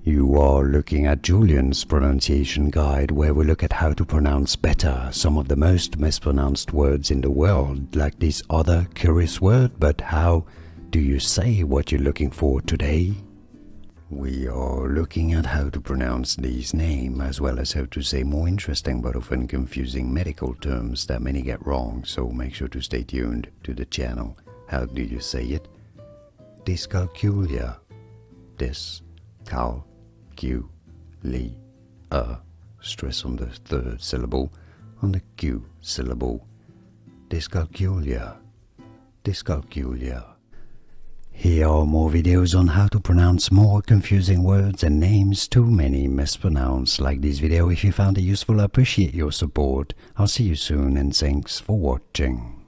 You are looking at Julian's pronunciation guide, where we look at how to pronounce better some of the most mispronounced words in the world, like this other curious word. But how do you say what you're looking for today? We are looking at how to pronounce these names, as well as how to say more interesting but often confusing medical terms that many get wrong, so make sure to stay tuned to the channel. How do you say it? Dyscalculia. Dyscalculia. Stress on the third syllable, on the Q syllable. Dyscalculia. Dyscalculia. Here are more videos on how to pronounce more confusing words and names too many mispronounced. Like this video if you found it useful. I appreciate your support. I'll see you soon and thanks for watching.